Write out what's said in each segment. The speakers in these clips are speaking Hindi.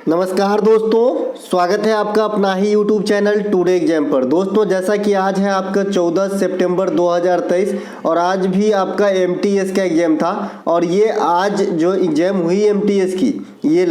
नमस्कार दोस्तों, स्वागत है आपका अपना ही यूट्यूब चैनल टुडे एग्जाम पर। दोस्तों जैसा कि आज है आपका 14 सितंबर 2023 और आज भी आपका एमटीएस का एग्ज़ाम था और ये आज जो एग्ज़ाम हुई एमटीएस की ये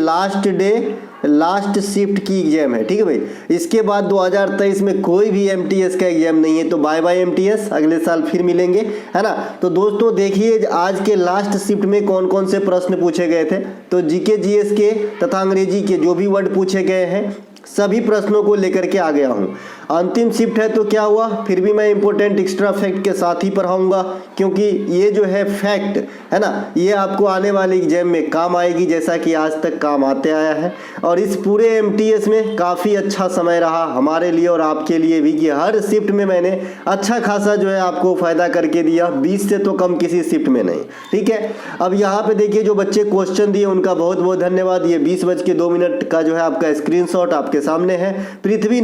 लास्ट शिफ्ट की एग्ज़ाम है। ठीक है भाई, इसके बाद 2023 में कोई भी एमटीएस का एग्ज़ाम नहीं है। तो बाय बाय एमटीएस, अगले साल फिर मिलेंगे, है ना। तो दोस्तों देखिए आज के लास्ट शिफ्ट में कौन कौन से प्रश्न पूछे गए थे। तो जीके जीएस के तथा अंग्रेजी के जो भी वर्ड पूछे गए हैं सभी प्रश्नों को लेकर के आ गया हूँ। अंतिम शिफ्ट है तो क्या हुआ, फिर भी मैं इंपॉर्टेंट एक्स्ट्रा फैक्ट के साथ ही पढ़ाऊंगा, क्योंकि ये जो है फैक्ट है ना, ये आपको आने वाले एग्जाम में काम आएगी, जैसा कि आज तक काम आते आया है। और इस पूरे एमटीएस में काफ़ी अच्छा समय रहा हमारे लिए और आपके लिए भी, कि हर शिफ्ट में मैंने अच्छा खासा जो है आपको फ़ायदा करके दिया, 20 से तो कम किसी शिफ्ट में नहीं। ठीक है, अब यहाँ पे देखिए जो बच्चे क्वेश्चन दिए उनका बहुत बहुत धन्यवाद। ये 20:02 का जो है आपका स्क्रीनशॉट आपके सामने है। प्रीति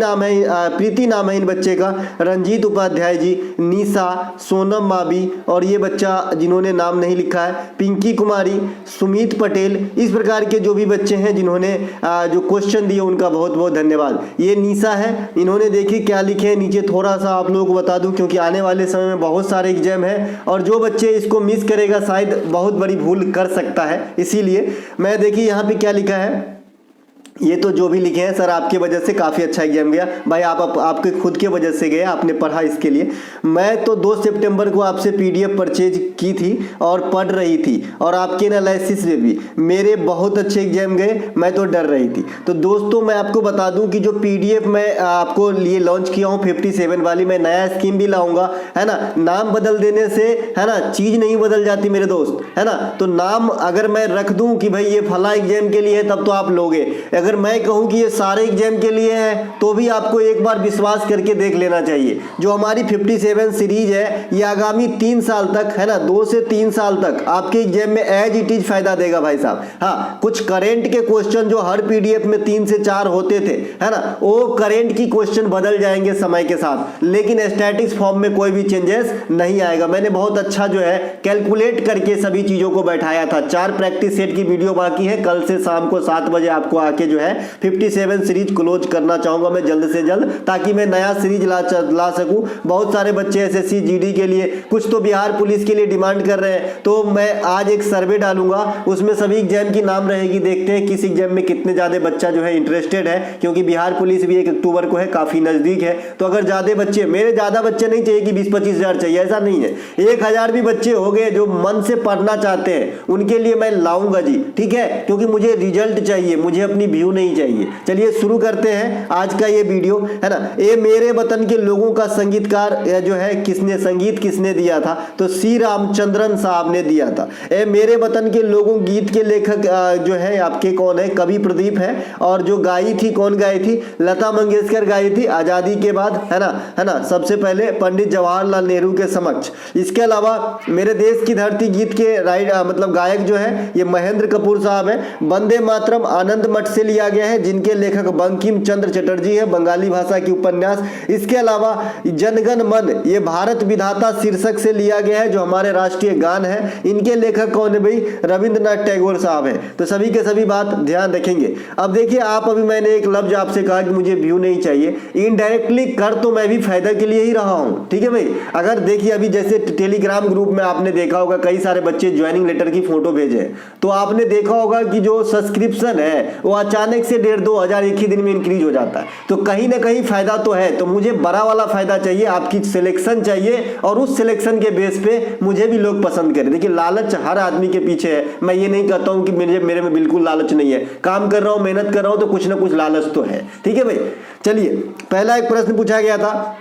नाम है इन बच्चे का, रंजीत उपाध्याय जी, निशा, सोनम माबी और ये बच्चा जिन्होंने नाम नहीं लिखा है पिंकी कुमारी, सुमित पटेल। इस प्रकार के जो भी बच्चे हैं जिन्होंने जो क्वेश्चन दिए उनका बहुत बहुत धन्यवाद। ये निशा है, इन्होंने देखिए क्या लिखे हैं नीचे, थोड़ा सा आप लोगों को बता दूं क्योंकि आने वाले समय में बहुत सारे एग्जाम है और जो बच्चे इसको मिस करेगा शायद बहुत बड़ी भूल कर सकता है। इसीलिए मैं देखिए यहाँ पे क्या लिखा है, ये तो जो भी लिखे हैं सर आपके वजह से काफ़ी अच्छा एग्जाम गया भाई, आपके खुद के वजह से गए, आपने पढ़ा इसके लिए। मैं तो 2 सितंबर को आपसे पीडीएफ परचेज की थी और पढ़ रही थी और आपके एनालिसिस में भी मेरे बहुत अच्छे एग्जाम गए, मैं तो डर रही थी। तो दोस्तों मैं आपको बता दूं कि जो पीडीएफ मैं आपको लिए लॉन्च किया हूँ 57 वाली, मैं नया स्कीम भी लाऊंगा, है ना। नाम बदल देने से है ना चीज़ नहीं बदल जाती मेरे दोस्त, है ना। तो नाम अगर मैं रख दूं कि भाई ये फला एग्जाम के लिए है तब तो आप लोगे, अगर मैं कहूं कि ये सारे एग्जाम के लिए है तो भी आपको एक बार विश्वास करके देख लेना चाहिए। जो हमारी 57 सीरीज है ये आगामी 3 साल तक, है ना, 2 से 3 साल तक आपके एग्जाम में एज इट इज फायदा देगा भाई साहब। हाँ, कुछ करेंट के क्वेश्चन जो हर पीडीएफ में 3 से 4 होते थे, है ना, वो करेंट की क्वेश्चन बदल जाएंगे समय के साथ, लेकिन स्टैटिक्स फॉर्म में कोई भी चेंजेस नहीं आएगा। मैंने बहुत अच्छा जो है कैलकुलेट करके सभी चीजों को बैठाया था। 4 प्रैक्टिस सेट की वीडियो बाकी है, कल से शाम को 7 बजे आपको आके जो है 57 सीरीज क्लोज करना चाहूंगा मैं जल्द से जल्द, ताकि मैं नया सीरीज ला सकूं। बहुत सारे बच्चे एसएससी जीडी के लिए, कुछ तो बिहार पुलिस के लिए डिमांड कर रहे हैं, तो मैं आज एक सर्वे डालूंगा, उसमें सभी एग्जाम की नाम रहेगी। देखते हैं किस एग्जाम में कितने ज्यादा बच्चा जो है इंटरेस्टेड है, क्योंकि बिहार पुलिस भी 1 अक्टूबर को है, काफी नजदीक है। तो अगर ज्यादा बच्चे, मेरे ज्यादा बच्चे नहीं चाहिए कि 20-25 हजार चाहिए, ऐसा नहीं है, 1000 भी बच्चे हो गए जो मन से पढ़ना चाहते हैं उनके लिए मैं लाऊंगा जी। ठीक है, क्योंकि मुझे रिजल्ट चाहिए, मुझे अपनी व्यू नहीं चाहिए। चलिए शुरू करते हैं आज का ये वीडियो, है ना। ये मेरे वतन के लोगों का संगीतकार जो है संगीत किसने दिया था, तो सी रामचंद्रन साहब ने दिया था। ये मेरे वतन के लोगों गीत के लेखक जो है आपके कौन है, कवि प्रदीप है, और जो गाई थी, कौन गाई थी, लता मंगेशकर गाई थी आजादी के बाद, है ना, सबसे पहले पंडित जवाहरलाल नेहरू के समक्ष। इसके अलावा मेरे देश की धरती गीत के गायक जो है ये महेंद्र कपूर साहब है। वंदे मातरम आनंद मठ से लिया गया है, जिनके लेखक बंकिम चंद्र चटर्जी है, बंगाली भाषा की उपन्यास। इसके अलावा जनगण मन ये भारत विधाता शीर्षक से लिया गया है, जो हमारे राष्ट्रीय गान है। इनके लेखक कौन है भाई, रविंद्रनाथ टैगोर साहब है। तो सभी के सभी बात ध्यान रखेंगे। अब देखिए आप, अभी मैंने एक लफ्ज आपसे कहा कि मुझे व्यू नहीं चाहिए, इनडायरेक्टली कर तो मैं भी फायदा के लिए ही रहा हूँ। ठीक है भाई, अगर देखिए अभी जैसे टेलीग्राम ग्रुप में आपने देखा होगा कई सारे बच्चे ज्वाइनिंग लेटर की फोटो भेजे, तो आपने देखा होगा कि जो सब्सक्रिप्शन है वो अचानक से 1,500-2 हजार एक ही दिन में इंक्रीज हो जाता है। तो कहीं ना कहीं फायदा तो है, तो मुझे बड़ा वाला फायदा चाहिए, आपकी सिलेक्शन चाहिए, और उस सिलेक्शन के बेस पे मुझे भी लोग पसंद करें। देखिए लालच हर आदमी के पीछे है, मैं ये नहीं कहता हूं कि मेरे में बिल्कुल लालच नहीं है, काम कर रहा हूं, मेहनत कर रहा हूं, तो कुछ ना कुछ लालच तो है। ठीक है भाई, चलिए पहला एक प्रश्न पूछा गया था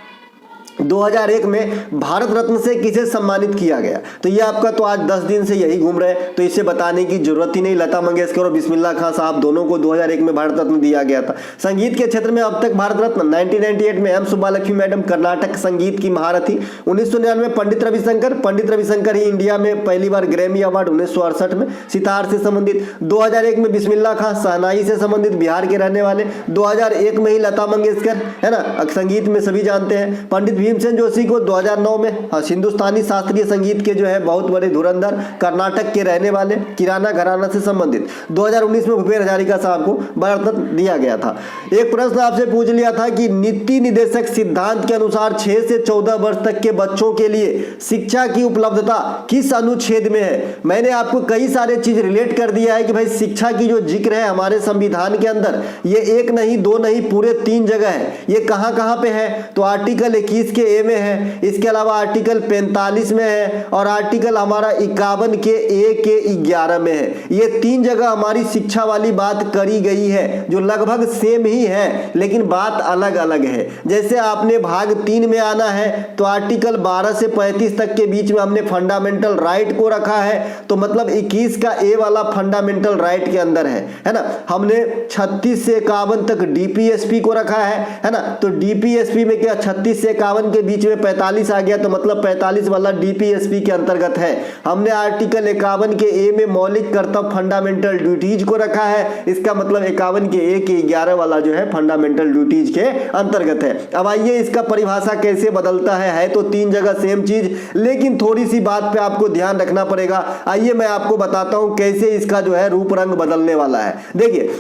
2001 में भारत रत्न से किसे सम्मानित किया गया। तो ये आपका तो आज 10 दिन से यही घूम रहे हैं, तो इसे बताने की जरूरत ही नहीं। लता मंगेशकर और बिस्मिल्लाह खां साहब दोनों को 2001 में भारत रत्न दिया गया था। संगीत के क्षेत्र में अब तक भारत रत्न 1998 में एम सुब्बालक्ष्मी मैडम, कर्नाटक संगीत की महारथी। 1999 पंडित रविशंकर ही इंडिया में पहली बार ग्रैमी अवार्ड 1968 में सितार से संबंधित। 2001 में बिस्मिल्लाह खां शहनाई से संबंधित, बिहार के रहने वाले। 2001 में ही लता मंगेशकर, है ना, संगीत में सभी जानते हैं। पंडित भीमसेन जोशी को 2009 में हिंदुस्तानी शास्त्रीय संगीत के जो है बहुत बड़े धुरंधर, कर्नाटक के रहने वाले, किराना घराना से संबंधित। 2019 में भूपेन हजारिका साहब को भारत रत्न दिया गया था। एक प्रश्न आपसे पूछ लिया था कि नीति निदेशक सिद्धांत के अनुसार 6 से 14 वर्ष तक के बच्चों के लिए शिक्षा की उपलब्धता किस अनुच्छेद में है। मैंने आपको कई सारे चीज रिलेट कर दिया है कि भाई शिक्षा की जो जिक्र है हमारे संविधान के अंदर, ये एक नहीं दो नहीं पूरे 3 जगह है। ये कहां कहां पे है, तो आर्टिकल 21 के ए में है, इसके अलावा आर्टिकल 45 में है और आर्टिकल हमारा 51 के ए के 11 में है। ये 3 जगह हमारी शिक्षा वाली बात करी गई है जो लगभग सेम ही है लेकिन बात अलग अलग है। जैसे आपने भाग 3 में आना है तो आर्टिकल 12 से 35 तक के बीच में हमने फंडामेंटल राइट को रखा है, तो मतलब 21 का ए वाला फंडामेंटल राइट के अंदर है ना। हमने 36 से 51 तक डीपीएसपी को रखा है ना। तो डीपीएसपी में क्या 36 से 51 के बीच में 45 आ गया, तो मतलब 45 वाला डीपीएसपी के अंतर्गत है। हमने आर्टिकल 51 के ए में मौलिक कर्तव्य फंडामेंटल ड्यूटीज को रखा है, इसका मतलब 51 के ए के 11 वाला जो है फंडामेंटल ड्यूटीज के अंतर्गत है। अब आइए इसका परिभाषा कैसे बदलता है तो 3 जगह सेम चीज, लेकिन थोड़ी सी बात पे आपको ध्यान रखना पड़ेगा। आइए मैं आपको बताता हूं कैसे इसका जो है रूप रंग बदलने वाला है। देखिए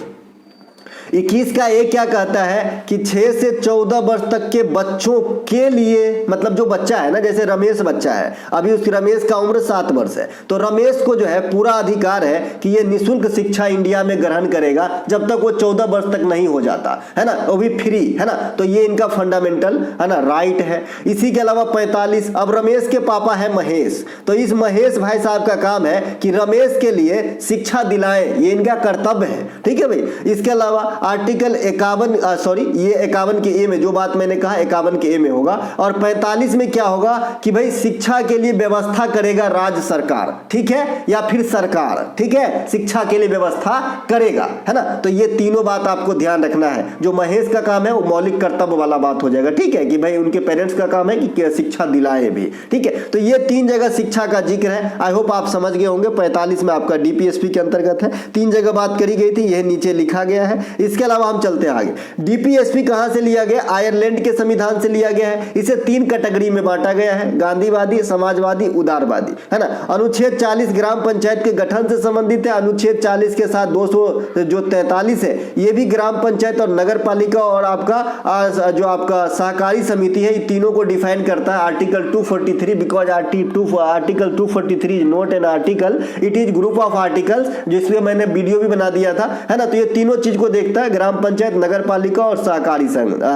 21 का ए क्या कहता है कि 6 से 14 वर्ष तक के बच्चों के लिए, मतलब जो बच्चा है ना, जैसे रमेश बच्चा है, अभी उस रमेश का उम्र 7 वर्ष है, तो रमेश को जो है पूरा अधिकार है कि ये निःशुल्क शिक्षा इंडिया में ग्रहण करेगा जब तक वो 14 वर्ष तक नहीं हो जाता है ना, वो भी फ्री है ना। तो ये इनका फंडामेंटल है ना राइट है। इसी के अलावा 45, अब रमेश के पापा है महेश, तो इस महेश भाई साहब का काम है कि रमेश के लिए शिक्षा दिलाएं, ये इनका कर्तव्य है, ठीक है भाई। इसके अलावा आर्टिकल 51 ये 51 के ए में जो बात मैंने कहा 51 के ए में होगा, और 45 में क्या होगा कि भाई शिक्षा के लिए व्यवस्था करेगा राज्य सरकार, ठीक है, या फिर सरकार, ठीक है, शिक्षा के लिए व्यवस्था करेगा, है ना। तो ये तीनों बात आपको ध्यान रखना है। जो महेश का काम है वो मौलिक कर्तव्य वाला बात हो जाएगा, ठीक है, कि भाई उनके पेरेंट्स का काम है कि शिक्षा दिलाए भी, ठीक है। तो ये 3 जगह शिक्षा का जिक्र है। आई होप आप समझ गए होंगे। 45 में आपका डीपीएसपी के अंतर्गत है, 3 जगह बात करी गई थी, यह नीचे लिखा गया है। इसके अलावा हम चलते हैं आगे। डीपीएसपी कहां से लिया गया, आयरलैंड के संविधान से लिया गया है। इसे 3 कैटेगरी में बांटा गया है, गांधीवादी, समाजवादी, उदारवादी, है ना। अनुच्छेद 40 ग्राम पंचायत के गठन से संबंधित है। अनुच्छेद 40 के साथ 243 है, ये भी ग्राम पंचायत और नगर पालिका और आपका जो आपका सहकारी समिति है, ये तीनों को डिफाइन करता है। Article 243 because article 243 not an article, it is group of articles, जिसमें मैंने वीडियो भी बना दिया था, है ना। तो ये तीनों चीज को देखता है, ग्राम पंचायत, नगर पालिका और सहकारी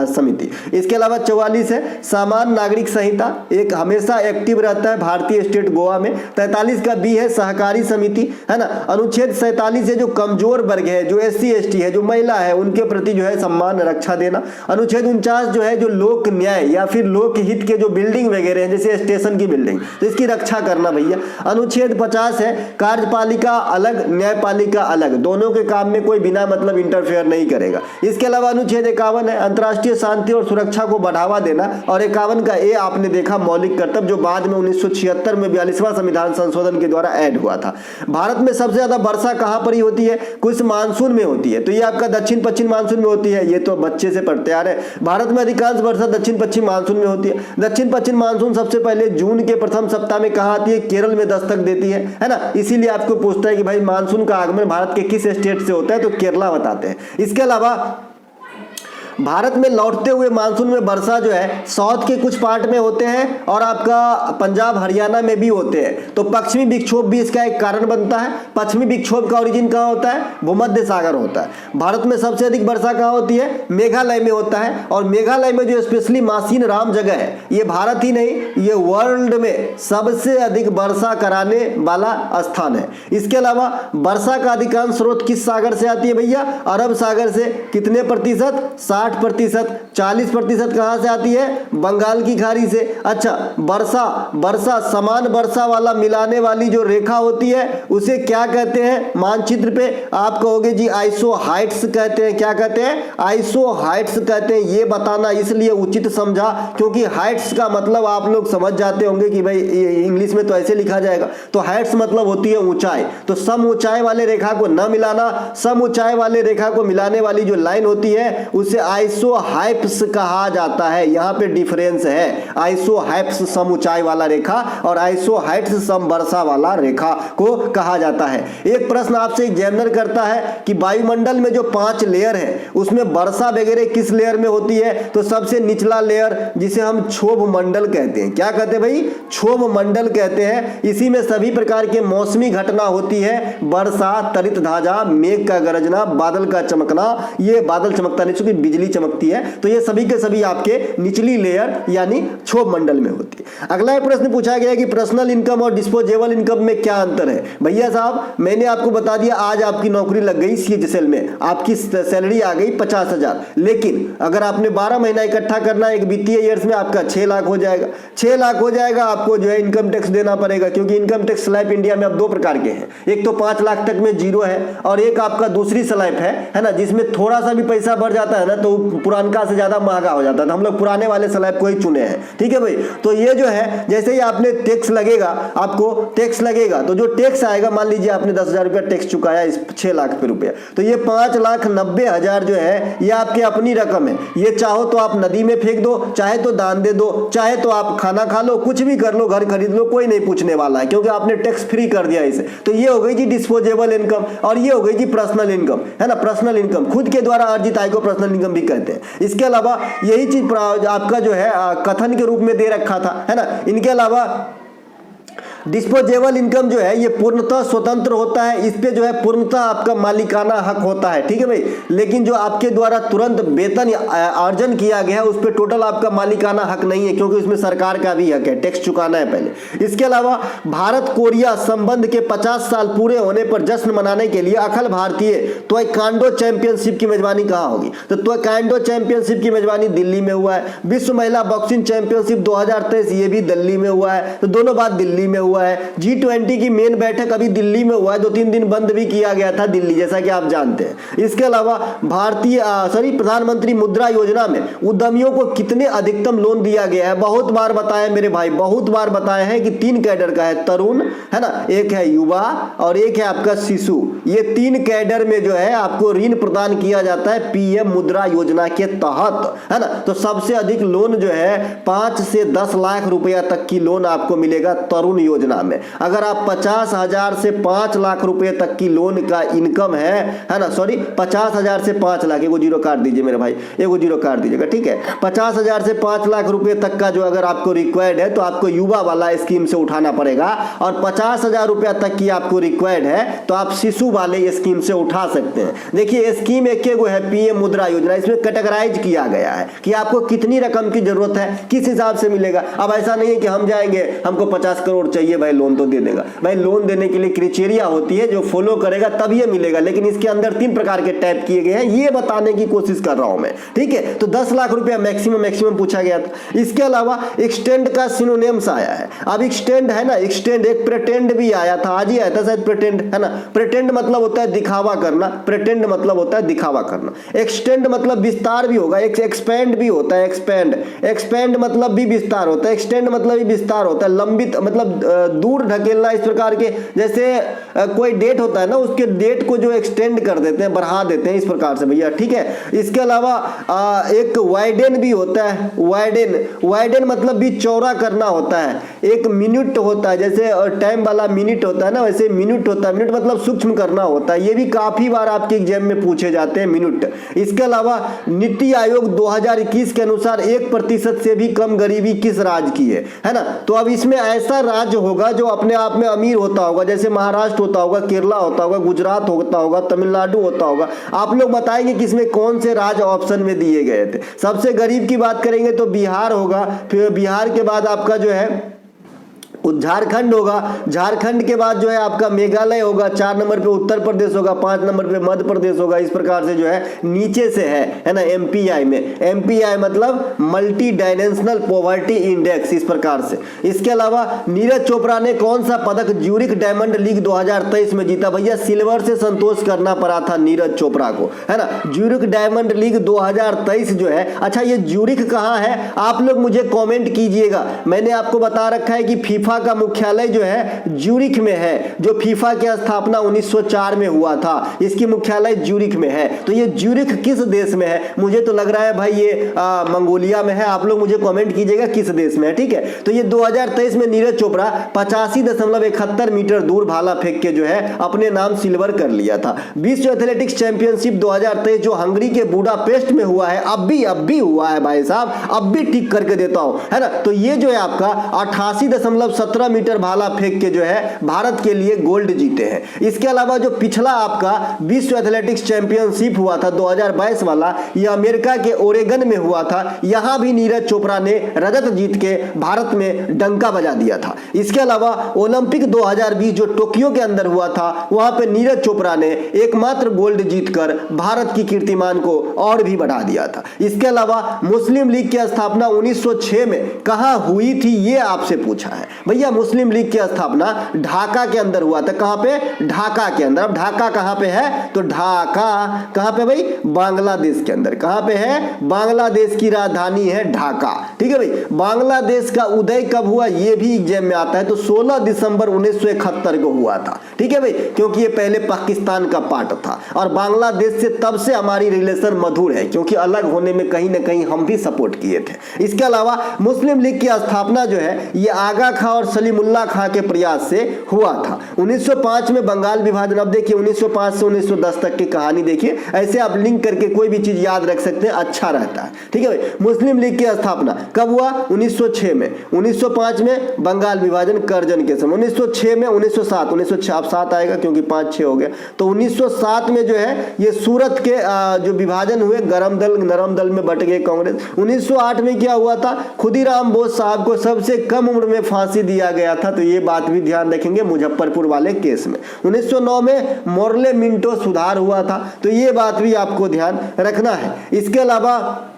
समिति। इसके अलावा 44 है सामान्य नागरिक संहिता, एक हमेशा एक्टिव रहता है भारतीय स्टेट गोवा में। 43 का बी है सहकारी समिति, है ना। अनुच्छेद 47 है जो कमजोर वर्ग है, जो SC ST है, जो महिला है, उनके प्रति जो है सम्मान रक्षा देना। अनुच्छेद 49 जो है जो लोक न्याय या फिर लोक हित के जो बिल्डिंग वगैरह हैं जैसे स्टेशन की बिल्डिंग, तो इसकी रक्षा करना भैया। अनुच्छेद 50 है कार्यपालिका अलग न्यायपालिका अलग, दोनों के काम में कोई बिना मतलब इंटरफेयर नहीं करेगा। इसके अलावा अनुच्छेद 51 है अंतर्राष्ट्रीय शांति और सुरक्षा को बढ़ावा देना, और 51 का ए आपने देखा मौलिक कर्तव्य, जो बाद में 1976 में 42वां संविधान संशोधन के द्वारा ऐड हुआ था। भारत में सबसे ज्यादा वर्षा कहां पर ही होती है, कुछ मानसून में होती है, तो ये आपका दक्षिण पश्चिम मानसून में होती है, ये तो बच्चे से पढ़ते आ रहे हैं। भारत में अधिकांश वर्षा दक्षिण पश्चिम मानसून में होती है। दक्षिण पश्चिम मानसून सबसे पहले जून के प्रथम सप्ताह में कहां आती है, केरल में दस्तक देती है ना। इसीलिए आपको पूछता है कि भाई मानसून का आगमन भारत के किस स्टेट से होता है, तो केरला बताते हैं। इसके अलावा भारत में लौटते हुए मानसून में वर्षा जो है साउथ के कुछ पार्ट में होते हैं और आपका पंजाब हरियाणा में भी होते हैं, तो पश्चिमी विक्षोभ भी इसका एक कारण बनता है। पश्चिमी विक्षोभ का ओरिजिन कहाँ होता है, भूमध्य सागर होता है। भारत में सबसे अधिक वर्षा कहाँ होती है, मेघालय में होता है, और मेघालय में जो स्पेशली मासीन राम जगह है, ये भारत ही नहीं ये वर्ल्ड में सबसे अधिक वर्षा कराने वाला स्थान है। इसके अलावा वर्षा का अधिकांश स्रोत किस सागर से आती है भैया, अरब सागर से। कितने प्रतिशत, 60%। 40% कहां से आती है, बंगाल की खाड़ी से। अच्छा, वर्षा समान वर्षा वाला मिलाने वाली जो रेखा होती है उसे क्या कहते हैं, मानचित्र पे आप कहोगे जी आइसोहाइट्स कहते हैं। क्या कहते हैं, आइसोहाइट्स कहते हैं। ये बताना इसलिए उचित समझा क्योंकि हाइट्स का मतलब आप लोग समझ जाते होंगे कि भाई इंग्लिश में तो ऐसे लिखा जाएगा, तो हाइट्स मतलब होती है ऊंचाई, तो सम ऊंचाई वाले रेखा को न मिलाना, सम ऊंचाई वाले रेखा को मिलाने वाली जो लाइन होती है उसे आइसोहाइप्स कहा जाता है। यहाँ पे डिफरेंस है, आइसोहाइप्स सम ऊंचाई वाला रेखा और आइसोहाइट्स सम वर्षा वाला रेखा को कहा जाता है। एक प्रश्न आपसे एग्जामिनर करता है कि वायुमंडल में जो 5 लेयर है उसमें वर्षा वगैरह किस लेयर में होती है, तो सबसे निचला लेयर जिसे हम क्षोभ मंडल कहते हैं। क्या कहते हैं भाई? क्षोभ मंडल कहते हैं। इसी में सभी प्रकार के मौसमी घटना होती है, वर्षा, तरित धाजा, मेघ का गरजना, बादल का चमकना। ये बादल चमकता नहीं, चूंकि बिजली चमकती है, तो ये सभी के सभी आपके निचली लेयर यानी क्षोभ मंडल में होती है। अगला प्रश्न पूछा गया कि पर्सनल इनकम और डिस्पोजेबल इनकम में क्या अंतर है। भैया साहब, मैंने आपको बता दिया, आज आपकी नौकरी लग गई CHSL में, आपकी सैलरी आ गई 50,000, लेकिन अगर आपने 12 महीना इकट्ठा करना है एक वित्तीय ईयर्स में, आपका 6 लाख हो जाएगा। 6 लाख हो जाएगा, आपको जो है इनकम टैक्स देना पड़ेगा, क्योंकि इनकम टैक्स स्लैब इंडिया में अब 2 प्रकार के हैं। एक तो 5 लाख तक में 0 है, और एक आपका दूसरी स्लैब है ना, जिसमें थोड़ा सा भी पैसा बढ़ जाता है ना तो पुरानका से ज्यादा महंगा हो जाता है। तो हम लोग पुराने वाले स्लैब को ही चुने हैं, ठीक है भाई। तो ये जो है, जैसे ही आपने टैक्स लगेगा, आपको टैक्स लगेगा, तो जो टैक्स आएगा, मान लीजिए आपने 10,000 रुपया टैक्स चुकाया इस 6 लाख पे रुपया, तो ये 5,90,000 जो है ये आपकी अपनी रकम है। ये चाहो तो आप नदी में फेंक दो, चाहे तो दान दे दो, चाहे तो आप खाना खा लो, कुछ भी कर लो, घर खरीद लो, कोई नहीं पूछने वाला है, क्योंकि आपने टैक्स फ्री कर दिया इसे। तो ये हो गई जी डिस्पोजेबल इनकम, और ये हो गई जी पर्सनल इनकम, है ना। पर्सनल इनकम खुद के द्वारा अर्जित आय को पर्सनल इनकम भी कहते हैं। इसके अलावा यही चीज आपका जो है कथन के रूप में दे रखा था, है ना। इनके अलावा डिस्पोजेबल इनकम जो है ये पूर्णतः स्वतंत्र होता है, इस पे जो है पूर्णतः आपका मालिकाना हक होता है, ठीक है भाई। लेकिन जो आपके द्वारा तुरंत वेतन अर्जन किया गया है उस पे टोटल आपका मालिकाना हक नहीं है, क्योंकि उसमें सरकार का भी हक है, टैक्स चुकाना है पहले। इसके अलावा भारत कोरिया संबंध के 50 साल पूरे होने पर जश्न मनाने के लिए अखिल भारतीय ताइक्वांडो चैंपियनशिप की मेजबानी कहाँ होगी, तो ताइक्वांडो चैंपियनशिप की मेजबानी दिल्ली में हुआ है। विश्व महिला बॉक्सिंग चैंपियनशिप 2023 ये भी दिल्ली में हुआ है, तो दोनों बात दिल्ली में हुआ है। G20 की मेन बैठक अभी दिल्ली में हुआ है, 2-3 दिन बंद भी किया गया था दिल्ली, जैसा कि आप जानते हैं। इसके अलावा प्रधानमंत्री मुद्रा योजना में उद्यमियों को कितने अधिकतम लोन दिया गया है, बहुत बार बताया मेरे भाई, बहुत बार बताया है कि 3 कैडर का है, तरुण है ना, एक है युवा और एक है आपका शिशु। ये 3 कैडर में जो है आपको ऋण प्रदान किया जाता है PM मुद्रा योजना के तहत, है ना। तो सबसे अधिक लोन जो है 5 से 10 लाख रुपया तक की लोन आपको मिलेगा तरुण योजना में। अगर आप 50,000 से 5 लाख रुपए तक की लोन का इनकम है ना, सॉरी 50,000 से 5 लाख, एगो जीरो काट दीजिए मेरे भाई, एगो जीरो काट दीजिएगा, ठीक है। 50,000 से 5 लाख रुपए तक का जो अगर आपको रिक्वायर्ड है तो आपको युवा वाला स्कीम से उठाना पड़ेगा, और 50,000 रुपया तक की आपको रिक्वायर्ड है तो आप शिशु वाले स्कीम से उठा सकते हैं। देखिए स्कीम एक है PM मुद्रा योजना, इसमें कैटेगराइज किया गया है कि आपको कितनी रकम की जरूरत है, किस हिसाब से मिलेगा। अब ऐसा नहीं है कि हम जाएंगे हमको 50 करोड़ चाहिए भाई लोन तो दे देगा, भाई लोन देने के लिए क्राइटेरिया होती है, जो फॉलो करेगा तब ये मिलेगा। लेकिन इसके अंदर 3 प्रकार के टैप किए गए हैं, ये बताने की कोशिश कर रहा हूं मैं, ठीक है। तो 10 लाख रुपया मैक्सिमम पूछा गया था। इसके अलावा एक्सटेंड का सिनोनिम्स आया है। अब एक्सटेंड है ना, एक्सटेंड, एक प्रेटेंड भी आया था, आज ही आया था शायद, प्रेटेंड है ना। प्रेटेंड मतलब होता है दिखावा करना, प्रेटेंड मतलब होता है दिखावा करना। एक्सटेंड मतलब विस्तार भी होगा, एक्सपेंड भी होता है, एक्सपेंड मतलब भी विस्तार होता है, एक्सटेंड मतलब भी विस्तार होता है, लंबित मतलब दूर ढकेलना, इस प्रकार के। जैसे कोई डेट होता है ना, उसके डेट को जो एक्सटेंड कर देते हैं, बढ़ा देते हैं, इस प्रकार से भैया, ठीक है। इसके अलावा एक वाइडेन भी होता है, वाइडेन मतलब भी चौड़ा करना होता है। एक मिनट होता है, जैसे टाइम वाला मिनट होता है ना, वैसे मिनट होता है, मिनट मतलब सूक्ष्म करना होता है। ये भी काफी बार आपके एग्जाम में पूछे जाते हैं, मिनट। इसके अलावा नीति आयोग 2021 के अनुसार 1% से भी कम गरीबी किस राज्य की है ना। तो अब इसमें ऐसा राज्य होगा जो अपने आप में अमीर होता होगा, जैसे महाराष्ट्र होता होगा, केरला होता होगा, गुजरात होता होगा, तमिलनाडु होता होगा। आप लोग बताएंगे कि इसमें कौन से राज्य ऑप्शन में दिए गए थे। सबसे गरीब की बात करेंगे तो बिहार होगा, फिर बिहार के बाद आपका जो है झारखंड होगा, झारखंड के बाद जो है आपका मेघालय होगा, 4 नंबर पे उत्तर प्रदेश होगा, 5 नंबर पे मध्य प्रदेश होगा। इस प्रकार से जो है नीचे से है ना। MPI में, MPI मतलब मल्टी डायमेंशनल पॉवर्टी इंडेक्स, इस प्रकार से। इसके अलावा नीरज चोपड़ा ने कौन सा पदक ज्यूरिख डायमंड लीग 2023 में जीता। भैया सिल्वर से संतोष करना पड़ा था नीरज चोपड़ा को, है ना। ज्यूरिख डायमंड लीग 2023 जो है, अच्छा ये ज्यूरिख कहाँ है, आप लोग मुझे कॉमेंट कीजिएगा। मैंने आपको बता रखा है कि फीफा फीफा का मुख्यालय जो है ज्यूरिख में है। जो फीफा की स्थापना 1904 में हुआ था, इसकी मुख्यालय ज्यूरिख में है। तो ये ज्यूरिख किस देश में है? मुझे तो लग रहा है भाई ये मंगोलिया में है। आप लोग मुझे कमेंट कीजिएगा किस देश में है, ठीक है। तो ये 2023 में नीरज चोपड़ा 85.71 मीटर दूर भाला फेंक के जो है अपने नाम सिल्वर कर लिया था। विश्व एथलेटिक्स चैंपियनशिप 2023 जो हंगरी के बुडापेस्ट में हुआ है, अब भी हुआ है भाई साहब, अब भी ठीक करके देता हूं, है ना। तो ये जो है आपका 88.17 मीटर भाला फेंक के जो है भारत के लिए गोल्ड जीते हैं। इसके अलावा जो पिछला आपका विश्व एथलेटिक्स चैंपियनशिप हुआ था 2022 वाला, ये अमेरिका के ओरेगन में हुआ था। यहां भी नीरज चोपड़ा ने रजत जीत के भारत में डंका बजा दिया था। इसके अलावा ओलंपिक 2020 जो टोक्यो के अंदर हुआ था, वहां पे नीरज चोपड़ा ने एकमात्र गोल्ड जीतकर भारत की कीर्तिमान को और भी बढ़ा दिया था। इसके अलावा मुस्लिम लीग की स्थापना 1906 में कहां हुई थी, ये आपसे पूछा है। भैया मुस्लिम लीग की स्थापना ढाका के अंदर हुआ था। कहां पे? ढाका के अंदर। अब ढाका कहां पे है? तो ढाका कहां पे भाई? बांग्लादेश के अंदर। कहां पे है? बांग्लादेश की राजधानी है ढाका, ठीक है भाई। बांग्लादेश का उदय कब हुआ, ये भी एग्जाम में आता है। तो 16 दिसंबर 1971 को हुआ था, ठीक है भाई, क्योंकि ये पहले पाकिस्तान का पार्ट था और बांग्लादेश से तब से हमारी रिलेशन मधुर है, क्योंकि अलग होने में कहीं ना कहीं हम भी सपोर्ट किए थे। इसके अलावा मुस्लिम लीग की स्थापना जो है ये आगा खां और सलीमुल्लाह खां के प्रयास से हुआ था। 1905 में बंगाल विभाजन। अब देखिए 1905 से 1910 तक की कहानी देखिए, ऐसे आप लिंक करके कोई भी चीज याद रख सकते हैं, अच्छा रहता है, ठीक है भाई। मुस्लिम लीग की स्थापना कब हुआ? 1906 में। 1905 में बंगाल विभाजन करजन के समय। 1906 में 1907 अब 7 आएगा क्योंकि 5-6 हो गया। तो 1907 में जो है ये सूरत के जो विभाजन हुए, गरम दल नरम दल में बट गए कांग्रेस। 1908 में क्या हुआ था? खुदीराम बोस साहब को सबसे कम उम्र में फांसी दिया गया था। तो ये बात भी ध्यान रखेंगे मुजफ्फरपुर वाले केस में। 1909 में मोर्ले मिंटो सुधार हुआ था। तो ये बात भी आपको ध्यान रखना है। इसके अलावा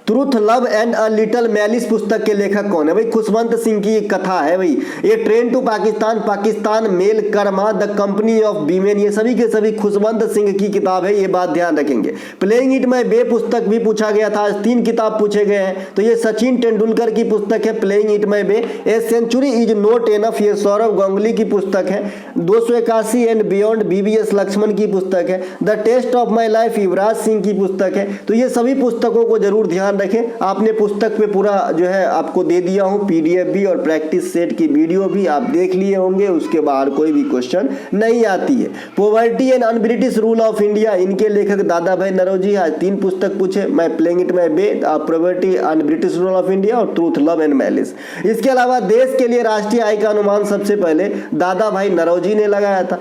truth love and a little malice पुस्तक के लेखक कौन है भाई? खुशवंत सिंह की एक कथा है भाई। ये train to Pakistan, Pakistan mail, Karma, the company of women, ये सभी के सभी खुशवंत सिंह की किताब है। ये बात ध्यान रखेंगे। प्लेइंग इट माय बे पुस्तक भी पूछा गया था। आज 3 किताब पूछे गए हैं। तो ये सचिन तेंदुलकर की पुस्तक है playing it my way. A century is not enough, ये सौरव गांगुली की पुस्तक है। 281 एंड बियॉन्ड, बीवीएस लक्ष्मण की पुस्तक है। The test of my life, Yuvraj Singh की पुस्तक है। तो ये सभी पुस्तकों को जरूर ध्यान रखें। आपने पुस्तक पे पूरा जो है आपको दे दिया हूं, पीडीएफ भी और प्रैक्टिस सेट की वीडियो भी आप देख लिए होंगे। उसके बाहर कोई भी क्वेश्चन नहीं आती है। Poverty and on British rule of India, इनके लेखक दादा भाई नौरोजी। आज 3 पुस्तक पूछे, मैं playing it my way, poverty un British rule of India और ट्रूथ लव एंड मैलिस। इसके अलावा देश के लिए राष्ट्रीय आय का अनुमान सबसे पहले दादा भाई नौरोजी ने लगाया था।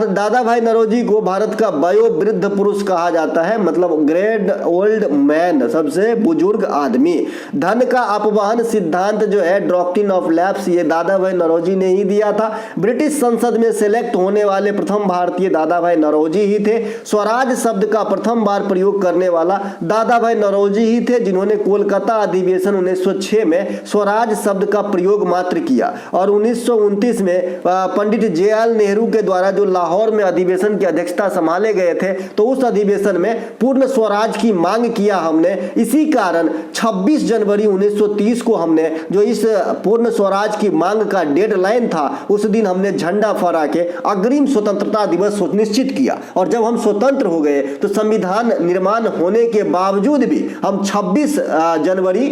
दादा भाई नौरोजी को भारत का वयोवृद्ध पुरुष कहा जाता है, मतलब ग्रेट ओल्ड मैन, सबसे बुजुर्ग आदमी। धन का अपवहन सिद्धांत जो है डॉक्ट्रिन ऑफ लैप्स, ये दादा भाई नौरोजी ने ही दिया था। ब्रिटिश संसद में सिलेक्ट होने वाले प्रथम भारतीय दादा भाई नौरोजी ही थे। स्वराज शब्द का प्रथम बार प्रयोग करने वाला दादा भाई नौरोजी ही थे, जिन्होंने कोलकाता अधिवेशन 1906 में स्वराज शब्द का प्रयोग मात्र किया। और 1929 में पंडित जवाहरलाल नेहरू के द्वारा जो लाहौर में अधिवेशन की अध्यक्षता संभाले गए थे, तो उस अधिवेशन में पूर्ण स्वराज की मांग किया हमने। इसी कारण 26 जनवरी 1930 को हमने जो इस पूर्ण स्वराज की मांग का डेडलाइन था, उस दिन हमने झंडा फहरा के अग्रिम स्वतंत्रता दिवस सुनिश्चित किया। और जब हम स्वतंत्र हो गए तो संविधान निर्माण होने के बावजूद भी हम 26 जनवरी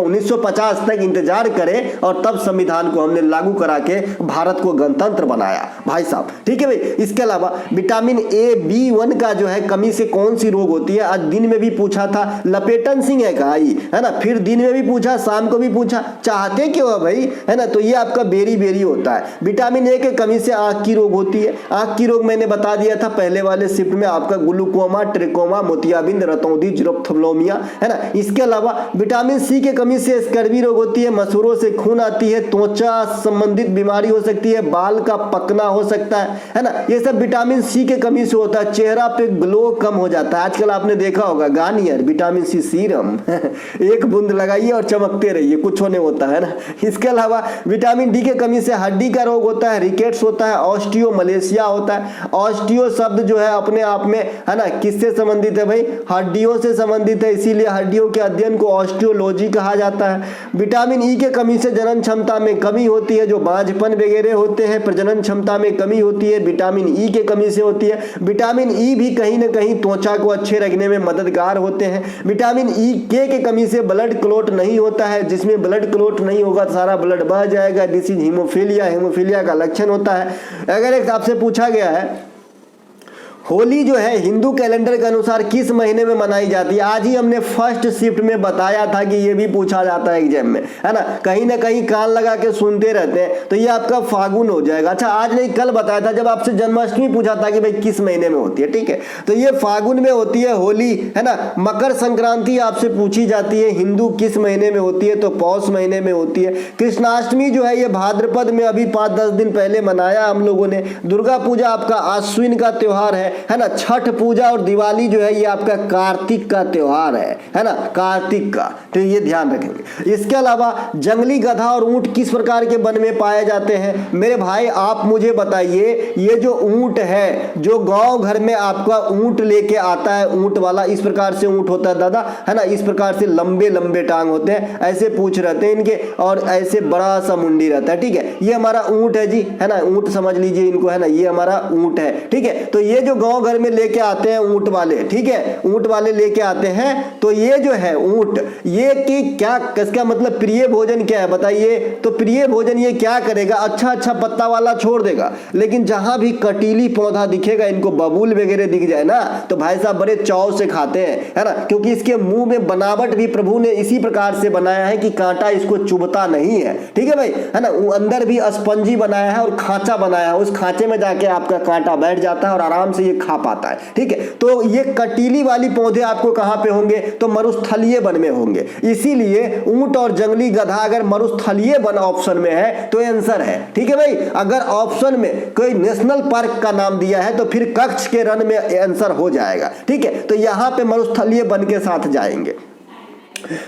1950 तक इंतजार करें और तब संविधान को हमने लागू करा के भारत को गणतंत्र बनाया भाई साहब, ठीक है भाई। इसके अलावा विटामिन ए B1 का जो है कमी से कौन सी रोग होती है? आज दिन में भी पूछा था, लपेटन सिंह है कहा है ना, फिर दिन में भी पूछा, शाम को भी पूछा, चाहते क्यों है भाई, है ना। तो ये आपका बेरी बेरी होता है। विटामिन ए के कमी से आंख की रोग होती है। आंख की रोग मैंने बता दिया था पहले वाले शिफ्ट में, आपका ग्लूकोमा, ट्रिकोमा, मोतियाबिंद, रतौंधी, जीरोफ्थल्मिया, है ना। इसके अलावा विटामिन सी के कमी से स्कर्वी रोग होती है, मसूरों से खून आती है, त्वचा संबंधित बीमारी हो सकती है, बाल का पकना हो सकता है ना। ये सब विटामिन सी के कमी से होता है। चेहरा पे ग्लो कम हो जाता है। आजकल आपने देखा होगा होगा? गार्नियर विटामिन सी सीरम एक बूंद लगाइए और चमकते रहिए, कुछ होने होता है ना। इसके अलावा विटामिन डी की कमी से हड्डी का रोग होता है, रिकेट्स होता है, ऑस्टियोमलेशिया होता है। ऑस्टियो शब्द जो है अपने आप में है ना किससे संबंधित है भाई? हड्डियों से संबंधित है, इसीलिए हड्डियों के अध्ययन को ऑस्टियोलॉजी कहा जाता है। विटामिन ई के कमी से जनन क्षमता में कमी होती है, जो बांझपन वगैरह होते हैं, प्रजनन क्षमता में कमी होती है, विटामिन ई के कमी से होती है। विटामिन ई भी कहीं ना कहीं त्वचा को अच्छे रखने में मददगार होते हैं। विटामिन ई के कमी से ब्लड क्लॉट नहीं होता है, जिसमें ब्लड क्लॉट नहीं होगा तो सारा ब्लड बह जाएगा। दिस इज हीमोफीलिया, हीमोफीलिया का लक्षण होता है। अगर एक आपसे पूछा गया है होली जो है हिंदू कैलेंडर के अनुसार किस महीने में मनाई जाती है? आज ही हमने फर्स्ट शिफ्ट में बताया था कि ये भी पूछा जाता है एग्जाम में, है ना कहीं कान लगा के सुनते रहते हैं, तो ये आपका फागुन हो जाएगा। अच्छा आज नहीं कल बताया था जब आपसे जन्माष्टमी पूछा था कि भाई किस महीने में होती है, ठीक है, तो ये फागुन में होती है होली, है ना। मकर संक्रांति आपसे पूछी जाती है हिंदू किस महीने में होती है? तो पौष महीने में होती है। कृष्णाष्टमी जो है ये भाद्रपद में अभी 5-10 दिन पहले मनाया हम लोगों ने। दुर्गा पूजा आपका आश्विन का त्योहार है ना। छठ पूजा और दिवाली जो है ये आपका कार्तिक का त्योहार है ना, कार्तिक का, तो ये ध्यान रखेंगे। इसके अलावा जंगली गधा और ऊंट किस प्रकार के वन में पाए जाते हैं? मेरे भाई आप मुझे बताइए, ये जो ऊंट है, जो गांव घर में आपका ऊंट लेके आता है, ऊंट वाला इस प्रकार से ऊंट होता है दादा, है ना, इस प्रकार से लंबे लंबे टांग होते हैं, ऐसे पूंछ रहते हैं इनके और ऐसे बड़ा सा मुंडी रहता है, ठीक है, ये हमारा ऊंट है जी, है ना, ऊंट समझ लीजिए इनको, है ना, ये हमारा ऊंट है, ठीक है। तो ये जो गांव घर में लेके आते हैं ऊंट वाले, ठीक है, ऊंट वाले लेके आते हैं, तो ये जो है ऊंट, ये कि क्या इसका मतलब प्रिय भोजन क्या है बताइए? तो प्रिय भोजन ये क्या करेगा? अच्छा अच्छा पत्ता वाला छोड़ देगा, लेकिन जहां भी कटीली पौधा दिखेगा, इनको बबूल वगैरह दिख जाए ना, तो भाई साहब बड़े चाव से खाते हैं, है ना, क्योंकि इसके मुंह में बनावट भी प्रभु ने इसी प्रकार से बनाया है कि कांटा इसको चुभता नहीं है, ठीक है भाई, है ना। अंदर भी स्पंजी बनाया है और खांचा बनाया है, उस खांचे में जाके आपका कांटा बैठ जाता है और आराम से ये खा पाता है, ठीक है। तो ये कटीली वाली पौधे आपको कहां पे होंगे? तो मरुस्थलीय वन में होंगे। इसीलिए ऊंट और जंगली गधा अगर मरुस्थलीय वन ऑप्शन में है तो आंसर है, ठीक है भाई। अगर ऑप्शन में कोई नेशनल पार्क का नाम दिया है तो फिर कच्छ के रण में आंसर हो जाएगा, ठीक है। तो यहां पे मरुस्थलीय वन के साथ जाएंगे।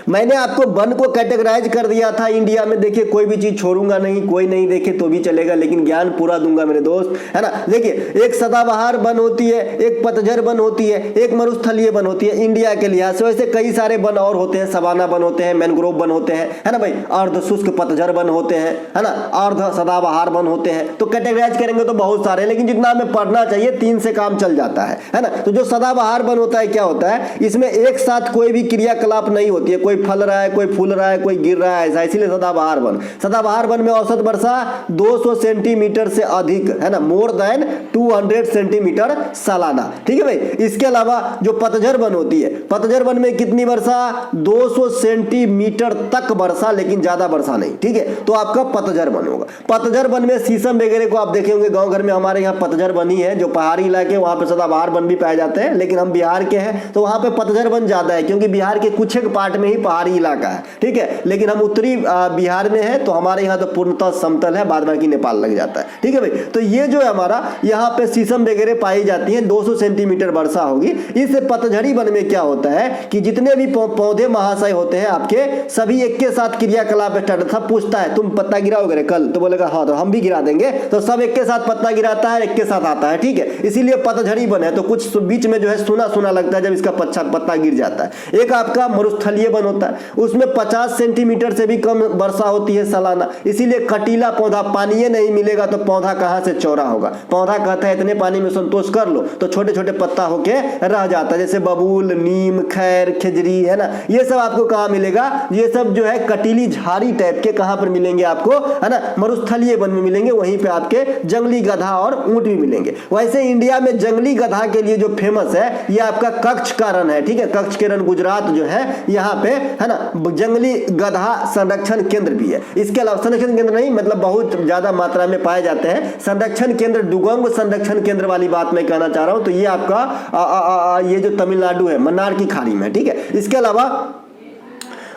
मैंने आपको वन को कैटेगराइज कर दिया था इंडिया में, देखिए कोई भी चीज छोड़ूंगा नहीं, कोई नहीं देखे तो भी चलेगा, लेकिन ज्ञान पूरा दूंगा मेरे दोस्त, है ना। देखिए एक सदाबहार वन होती है, एक पतझड़ वन होती है, एक मरुस्थलीय वन होती है इंडिया के लिहाज से। वैसे कई सारे वन और होते हैं, सवाना वन होते हैं, मैनग्रोव वन होते हैं, है ना भाई, अर्ध शुष्क पतझड़ वन होते हैं, है ना, अर्ध सदाबहार वन होते हैं। तो कैटेगराइज करेंगे तो बहुत सारे, लेकिन जितना हमें पढ़ना चाहिए 3 से काम चल जाता है ना। तो जो सदाबहार वन होता है क्या होता है? इसमें एक साथ कोई भी क्रियाकलाप नहीं होती है, कोई फल रहा है, कोई फूल रहा है, कोई गिर रहा है, ऐसा, इसीलिए सदाबहार वन। सदाबहार वन में औसत वर्षा 200 सेंटीमीटर से अधिक, है ना, मोर देन 200 सेंटीमीटर सालाना, ठीक है भाई। इसके अलावा जो पतझड़ वन होती है, पतझड़ वन में कितनी वर्षा? 200 सेंटीमीटर तक वर्षा, लेकिन ज्यादा वर्षा नहीं, ठीक है, तो आपका पतझड़ वन होगा। पतझड़ वन में शीशम वगैरह को आप देखे होंगे, गांव घर में हमारे यहाँ पतझड़ वन ही है, जो पहाड़ी इलाके वहां पे सदाबहार वन भी पाए जाते हैं, लेकिन हम बिहार के हैं तो वहां पे पतझड़ वन ज्यादा है, क्योंकि बिहार के कुछ एक पार्ट में ही पहाड़ी इलाका है, ठीक है, लेकिन हम उत्तरी बिहार में है तो हमारे यहाँ तो पूर्णतः समतल है, बाद बाकी नेपाल लग जाता है, ठीक है भाई। तो ये जो है हमारा यहाँ पे शीशम वगैरह पाई जाती है, 200 सेंटीमीटर वर्षा होगी। इस पतझड़ी वन में क्या होता है कि जितने भी पौधे महाशय होते हैं आपके, सभी एक के साथ क्रियाकलाप स्टार्ट, सब पूछता है तुम पत्ता गिराओगे कल, तो बोलेगा हाँ, तो हम भी गिरा देंगे, तो सब एक के साथ पत्ता गिराता है, एक के साथ आता है, ठीक है, इसीलिए पतझड़ी वन है। तो कुछ बीच में जो है सुना सुना लगता है जब इसका पत्ता गिर जाता है। एक आपका मरुस्थलीय वन होता है, उसमें 50 सेंटीमीटर से भी कम वर्षा होती है सालाना, इसीलिए कटीला पौधा, पानी नहीं मिलेगा तो पौधा कहां से चौड़ा होगा? पौधा कहता है इतने पानी में संतोष कर लो, तो छोटे छोटे पत्ता होके रह जाता है, जैसे बबूल, नीम, खैर, खिजरी, है ना, ये सब आपको कहां मिलेगा? ये सब जो है कटीली झाड़ी टाइप के कहां पर मिलेंगे आपको, है ना, मरुस्थलीय वन में मिलेंगे, वहीं पे आपके जंगली गधा और ऊंट भी मिलेंगे। वैसे इंडिया में जंगली गधा के लिए जो फेमस है ये आपका कच्छ का रण है, ठीक है, कच्छ के रण गुजरात जो है, यहाँ पे, है ना, जंगली गधा संरक्षण केंद्र भी है। इसके अलावा संरक्षण केंद्र नहीं, मतलब बहुत ज्यादा मात्रा में पाए जाते हैं। संरक्षण केंद्र, डुगंग संरक्षण केंद्र वाली बात मैं कहना चाह रहा हूं, तो ये आपका ये जो तमिलनाडु है, मन्नार की खाड़ी में, ठीक है। इसके अलावा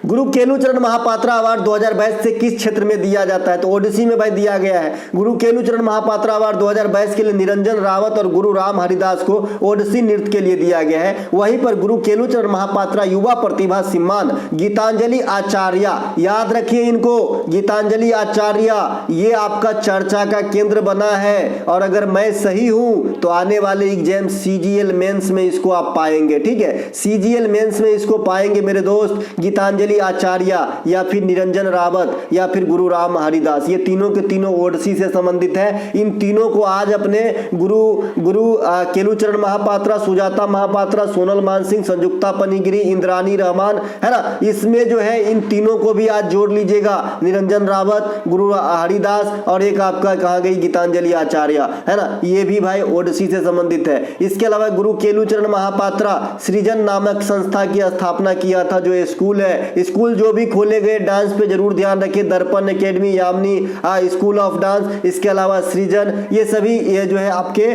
गुरु केलुचरण महापात्रा अवार्ड 2022 से किस क्षेत्र में दिया जाता है? तो ओडिसी में भाई दिया गया है। गुरु केलुचरण महापात्रा अवार्ड 2022 के लिए निरंजन रावत और गुरु राम हरिदास को ओडिसी नृत्य के लिए दिया गया है। वहीं पर गुरु केलुचरण महापात्रा युवा प्रतिभा सम्मान गीतांजलि आचार्य, याद रखिए इनको, गीतांजलि आचार्य ये आपका चर्चा का केंद्र बना है। और अगर मैं सही हूं तो आने वाले एग्जाम सीजीएल मेंस में इसको आप पाएंगे, ठीक है, सीजीएल मेंस में इसको पाएंगे मेरे दोस्त। गीतांजलि आचार्य या फिर निरंजन रावत या फिर गुरु राम हरिदास, ये तीनों के तीनों ओडिसी से संबंधित है। इन तीनों को आज अपने गुरु केलुचरण महापात्रा, सुजाता महापात्रा, सोनल मानसिंह, संयुक्ता पनिगिरी, इंद्रानी रहमान, है ना, इसमें जो है इन तीनों को भी आज जोड़ लीजिएगा। निरंजन रावत, गुरु हरिदास और एक आपका कहा गई गीतांजलि आचार्य, है ना, ये भी भाई ओडिसी से संबंधित है। इसके अलावा गुरु केलुचरण महापात्रा सृजन नामक संस्था की स्थापना किया था, जो स्कूल है, स्कूल जो भी खोले गए डांस पे जरूर ध्यान रखिए, दर्पण academy, Yamini school of dance, इसके अलावा सृजन, ये सभी ये जो है आपके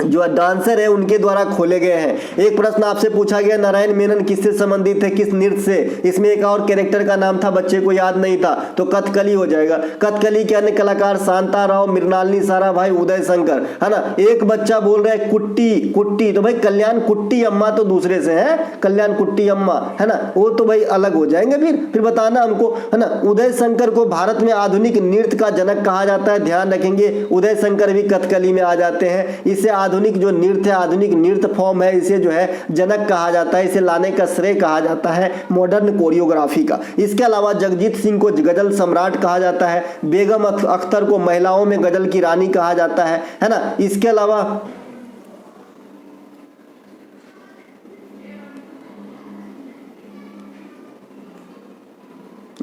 जो डांसर है उनके द्वारा खोले गए हैं। एक प्रश्न आपसे पूछा गया, नारायण मेनन किससे संबंधित है, किस नृत्य से? इसमें एक और कैरेक्टर का नाम था, बच्चे को याद नहीं था, तो कथकली हो जाएगा। कथकली के अन्य कलाकार शांता राव, मृणालिनी साराभाई, उदय शंकर, है ना। एक बच्चा बोल रहा है कुट्टी कुट्टी, तो भाई कल्याण कुट्टी अम्मा तो दूसरे से है, कल्याण कुट्टी अम्मा, है ना, वो तो भाई अलग हो जाएंगे। फिर बताना हमको, है ना। उदय शंकर को भारत में आधुनिक नृत्य का जनक कहा जाता है, ध्यान रखेंगे, उदय शंकर भी कथकली में आ जाते हैं। इसे आधुनिक जो नृत्य है, आधुनिक नृत्य फॉर्म है, इसे जो है जनक कहा जाता है, इसे लाने का श्रेय कहा जाता है मॉडर्न कोरियोग्राफी का। इसके अलावा जगजीत सिंह को गजल सम्राट कहा जाता है, बेगम अख्तर को महिलाओं में गजल की रानी कहा जाता है ना। इसके अलावा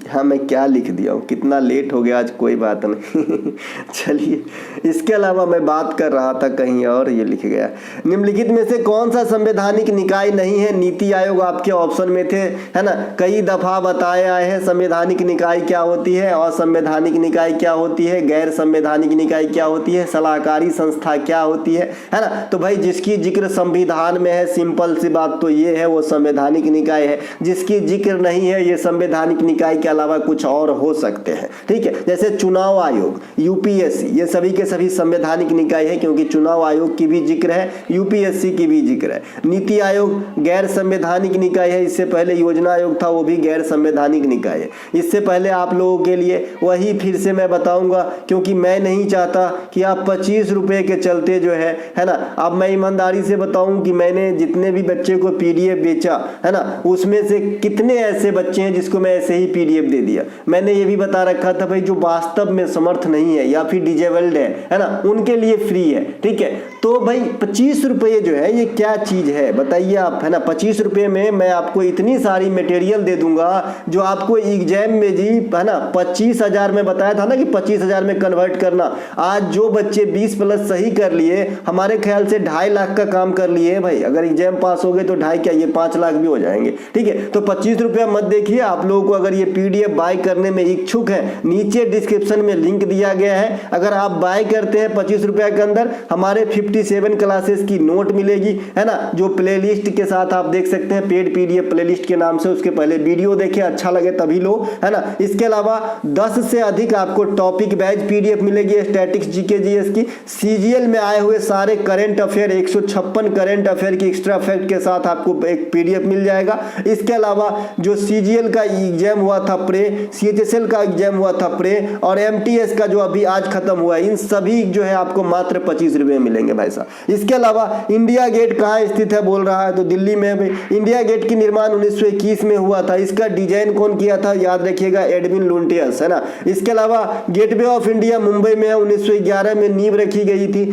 हाँ, मैं क्या लिख दिया हूँ, कितना लेट हो गया आज, कोई बात नहीं चलिए, इसके अलावा मैं बात कर रहा था कहीं और, ये लिख गया, निम्नलिखित में से कौन सा संवैधानिक निकाय नहीं है? नीति आयोग आपके ऑप्शन में थे, है ना, कई दफा बताए आए हैं। संवैधानिक निकाय क्या होती है, असंवैधानिक निकाय क्या होती है, गैर संवैधानिक निकाय क्या होती है, सलाहकारी संस्था क्या होती है ना। तो भाई जिसकी जिक्र संविधान में है, सिंपल सी बात तो ये है, वो संवैधानिक निकाय है। जिसकी जिक्र नहीं है, ये संवैधानिक निकाय के अलावा कुछ और हो सकते हैं, ठीक है। जैसे चुनाव आयोग, यूपीएससी, ये सभी के सभी संवैधानिक निकाय है, क्योंकि चुनाव आयोग की भी जिक्र है, यूपीएससी की भी जिक्र है। नीति आयोग गैर संवैधानिक निकाय है, इससे पहले योजना आयोग था, वो भी गैर संवैधानिक निकाय है। इससे पहले आप लोगों के लिए वही फिर से मैं बताऊंगा, क्योंकि मैं नहीं चाहता कि आप 25 रुपए के चलते जो है ना, अब मैं ईमानदारी से बताऊं कि मैंने जितने भी बच्चे को पीडीएफ बेचा, है ना, उसमें से कितने ऐसे बच्चे हैं जिसको मैं ऐसे ही पीडीएफ दे दिया। मैंने ये भी बता रखा था भाई, जो वास्तव में समर्थ नहीं है या फिर डिजेबल्ड है ना, उनके लिए फ्री है, ठीक है। तो भाई 25 रुपये जो है ये क्या चीज है बताइए आप, है ना। 25 रुपये में मैं आपको इतनी सारी मटेरियल दे दूंगा जो आपको एग्जाम में जी, है ना, 25,000 में बताया था ना कि 25,000 में कन्वर्ट करना। आज जो बच्चे 20+ सही कर लिए, हमारे ख्याल से 2.5 लाख का काम कर लिए भाई। अगर एग्जाम पास हो गए तो 2.5 क्या, ये 5 लाख भी हो जाएंगे, ठीक है। तो 25 रुपया मत देखिए। आप लोगों को अगर ये पीडीएफ बाय करने में इच्छुक है, नीचे डिस्क्रिप्शन में लिंक दिया गया है। अगर आप बाय करते हैं 25 रुपया के अंदर, हमारे 57 क्लासेस की नोट मिलेगी, है ना, जो प्लेलिस्ट के साथ आप देख सकते हैं, पेड पीडीएफ प्लेलिस्ट के नाम से। उसके पहले वीडियो देखें, अच्छा लगे तभी लो, है ना। इसके अलावा 10 से अधिक आपको टॉपिक वाइज पीडीएफ मिलेगी, स्टैटिक्स, जीके, जीएस की। सीजीएल में आए हुए सारे करंट अफेयर, 156 करंट अफेयर की एक्स्ट्रा फैक्ट के साथ आपको एक पीडीएफ मिल जाएगा। इसके अलावा जो सीजीएल का एग्जाम हुआ था प्रे, सीएचएसएल का एग्जाम हुआ था प्रे, और एमटीएस का जो अभी आज खत्म हुआ है, इन सभी जो है आपको मात्र 25 रुपए मिलेंगे भाई साहब। इसके अलावा इंडिया गेट कहाँ स्थित है बोल रहा है, तो दिल्ली में भाई। इंडिया गेट की निर्माण 1921 में हुआ था। इसका डिजाइन कौन किया था, याद रखिएगा, एडविन लुटियंस, है ना। इसके अलावा गेटवे ऑफ इंडिया मुंबई में 1911 में नींव रखी गई थी।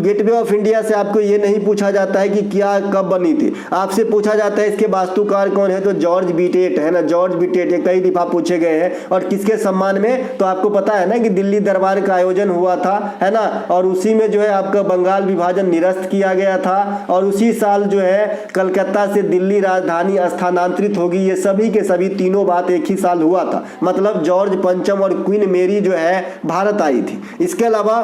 गेटवे ऑफ इंडिया से आपको ये नहीं पूछा जाता है कि क्या कब बनी थी, आपसे पूछा जाता है इसके वास्तुकार कौन है, तो जॉर्ज बीटेट, है ना, जॉर्ज बीटेट। ये कई दफा पूछे गए हैं। और किसके सम्मान में, तो आपको पता है ना कि दिल्ली दरबार का आयोजन हुआ था, है ना, और उसी में जो है आपका बंगाल विभाजन निरस्त किया गया था, और उसी साल जो है कलकत्ता से दिल्ली राजधानी स्थानांतरित होगी। ये सभी के सभी तीनों बात एक ही साल हुआ था, मतलब जॉर्ज पंचम और क्वीन मेरी जो है भारत आई थी। इसके अलावा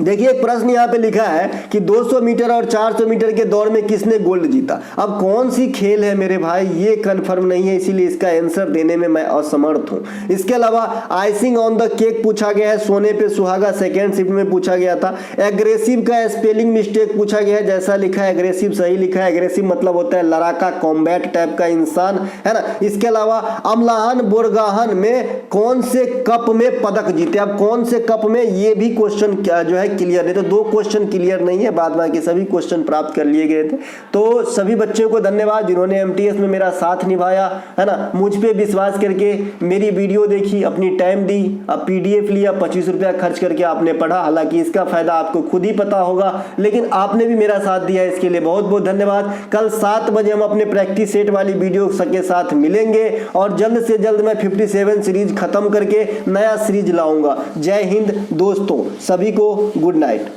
देखिए एक प्रश्न यहाँ पे लिखा है कि 200 मीटर और 400 मीटर के दौड़ में किसने गोल्ड जीता। अब कौन सी खेल है मेरे भाई, ये कंफर्म नहीं है, इसीलिए इसका आंसर देने में मैं असमर्थ हूँ। इसके अलावा आइसिंग ऑन द केक पूछा गया है, सोने पे सुहागा सेकेंड शिफ्ट में पूछा गया था। एग्रेसिव का स्पेलिंग मिस्टेक पूछा गया है, जैसा लिखा है एग्रेसिव सही लिखा है। एग्रेसिव मतलब होता है लड़ाका, कॉम्बैट टाइप का इंसान, है ना। इसके अलावा अमलाहन बोरगाहन में कौन से कप में पदक जीते। अब कौन से कप में, ये भी क्वेश्चन जो है क्लियर नहीं, तो 2 क्वेश्चन क्लियर नहीं है, बाद बाकी सभी क्वेश्चन प्राप्त कर लिए गए थे। तो सभी बच्चों को धन्यवाद जिन्होंने एमटीएस में मेरा साथ निभाया, है ना। मुझ पे विश्वास करके मेरी वीडियो देखी, अपनी टाइम दी, अब पीडीएफ लिया, 25 रुपया खर्च करके आपने पढ़ा। हालांकि इसका फायदा आपको खुद ही पता होगा, लेकिन आपने भी मेरा साथ दिया, इसके लिए बहुत बहुत धन्यवाद। कल 7 बजे हम अपने प्रैक्टिस सेट वाली वीडियो के साथ मिलेंगे और जल्द से जल्द मैं 57 सीरीज खत्म करके नया सीरीज लाऊंगा। जय हिंद दोस्तों, सभी को गुड नाइट।